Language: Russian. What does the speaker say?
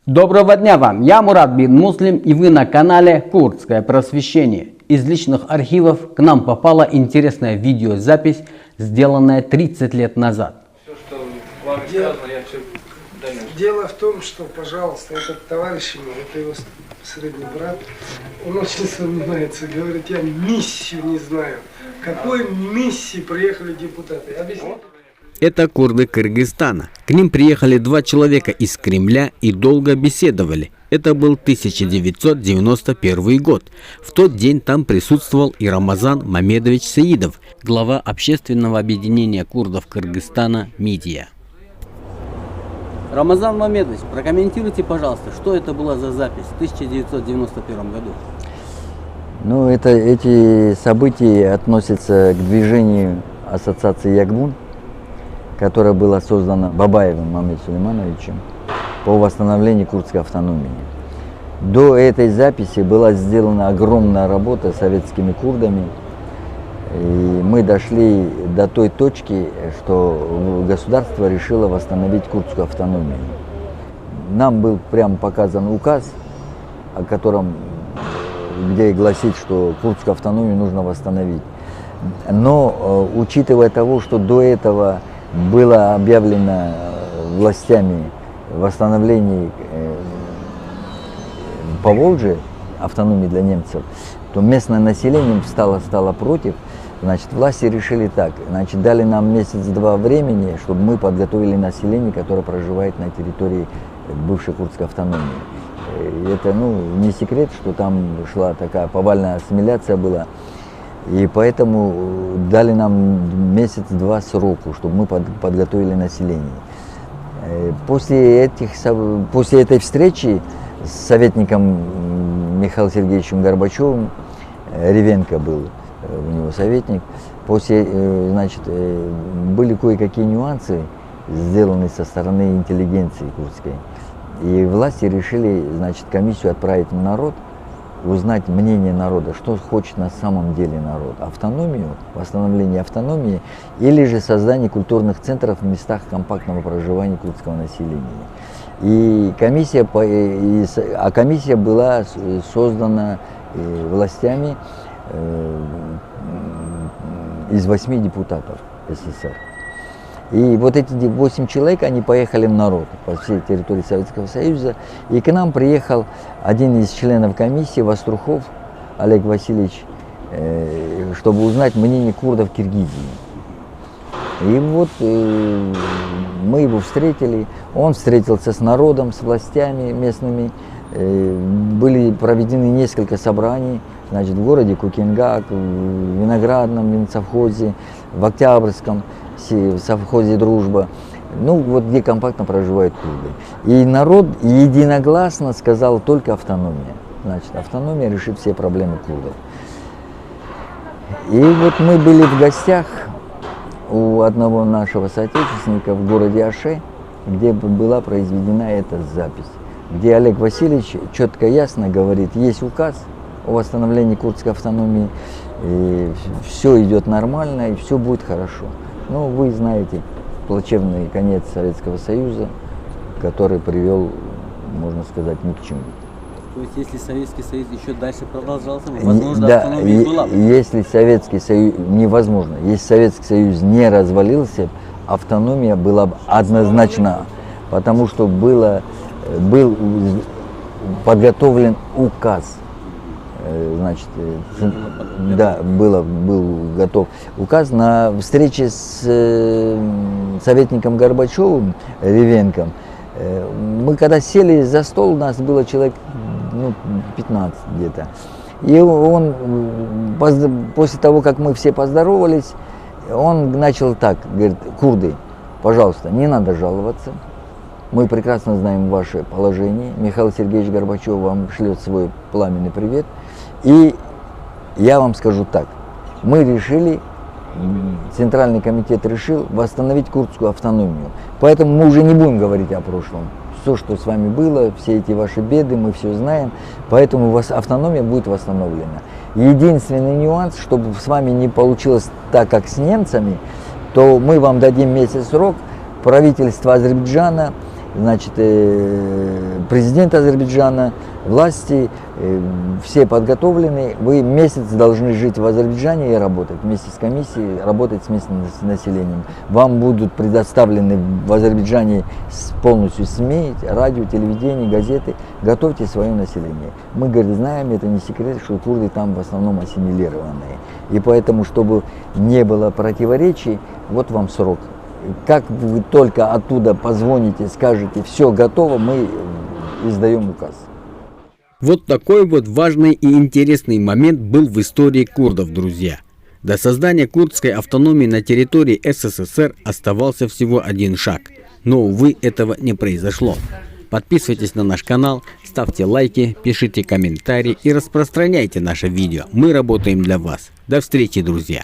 Доброго дня вам, я Мурат бин Муслим, и вы на канале Курдское просвещение. Из личных архивов к нам попала интересная видеозапись, сделанная 30 лет назад. Все, что вам сказано, я все донес. Дело в том, что, пожалуйста, этот товарищ ему, это его средний брат, он очень сомневается, говорит, я миссию не знаю. Какой миссии приехали депутаты? Объясните. Это курды Кыргызстана. К ним приехали два человека из Кремля и долго беседовали. Это был 1991 год. В тот день там присутствовал и Рамазан Мамедович Саидов, глава общественного объединения курдов Кыргызстана «Мидия». Рамазан Мамедович, прокомментируйте, пожалуйста, что это была за запись в 1991 году? Ну, эти события относятся к движению ассоциации Ягбун, которая была создана Бабаевым Мамедом Сулеймановичем по восстановлению курдской автономии. До этой записи была сделана огромная работа советскими курдами, и мы дошли до той точки, что государство решило восстановить курдскую автономию. Нам был прямо показан указ, о котором, где гласит, что курдскую автономию нужно восстановить. Но учитывая того, что до этого было объявлено властями восстановление Поволжья, автономии для немцев, то местное население стало против. Значит, власти решили так, значит, дали нам месяц-два времени, чтобы мы подготовили население, которое проживает на территории бывшей курдской автономии. И это, не секрет, что там шла такая повальная ассимиляция была. И поэтому дали нам месяц-два сроку, чтобы мы подготовили население. После этой встречи с советником Михаилом Сергеевичем Горбачевым, Ревенко был у него советник, были кое-какие нюансы, сделаны со стороны интеллигенции курдской. И власти решили, комиссию отправить в народ, узнать мнение народа, что хочет на самом деле народ. Автономию, восстановление автономии или же создание культурных центров в местах компактного проживания курдского населения. И комиссия была создана властями из 8 депутатов СССР. И вот эти 8 человек, они поехали в народ по всей территории Советского Союза. И к нам приехал один из членов комиссии, Вострухов Олег Васильевич, чтобы узнать мнение курдов Киргизии. И вот мы его встретили, он встретился с народом, с властями местными. Были проведены несколько собраний, в городе Кукингак, в Виноградном винсовхозе, в Октябрьском, в совхозе «Дружба», где компактно проживают курды. И народ единогласно сказал только автономия. Автономия решит все проблемы курдов. И вот мы были в гостях у одного нашего соотечественника в городе Аше, где была произведена эта запись, где Олег Васильевич четко и ясно говорит, есть указ о восстановлении курдской автономии, и все идет нормально, и все будет хорошо. Вы знаете плачевный конец Советского Союза, который привел, можно сказать, ни к чему. То есть, если Советский Союз еще дальше продолжался, возможно, да, автономия была бы? Если Советский Союз, невозможно, если Советский Союз не развалился, автономия была бы однозначно, потому что был подготовлен указ. Был готов указ на встрече с советником Горбачевым, Ревенком. Мы когда сели за стол, у нас было человек 15 где-то. И он, после того, как мы все поздоровались, он начал так, говорит, курды, пожалуйста, не надо жаловаться. Мы прекрасно знаем ваше положение. Михаил Сергеевич Горбачев вам шлет свой пламенный привет. И я вам скажу так, мы решили, Центральный комитет решил восстановить курдскую автономию. Поэтому мы уже не будем говорить о прошлом. Все, что с вами было, все эти ваши беды, мы все знаем. Поэтому у вас автономия будет восстановлена. Единственный нюанс, чтобы с вами не получилось так, как с немцами, то мы вам дадим месяц срок. Правительство Азербайджана значит, президент Азербайджана, власти, все подготовлены. Вы месяц должны жить в Азербайджане и работать вместе с комиссией, работать с местным населением. Вам будут предоставлены в Азербайджане полностью СМИ, радио, телевидение, газеты. Готовьте свое население. Мы, говорит, знаем, это не секрет, что курды там в основном ассимилированные. И поэтому, чтобы не было противоречий, вот вам срок. Как вы только оттуда позвоните, скажете, все готово, мы издаем указ. Вот такой вот важный и интересный момент был в истории курдов, друзья. До создания курдской автономии на территории СССР оставался всего один шаг. Но, увы, этого не произошло. Подписывайтесь на наш канал, ставьте лайки, пишите комментарии и распространяйте наше видео. Мы работаем для вас. До встречи, друзья!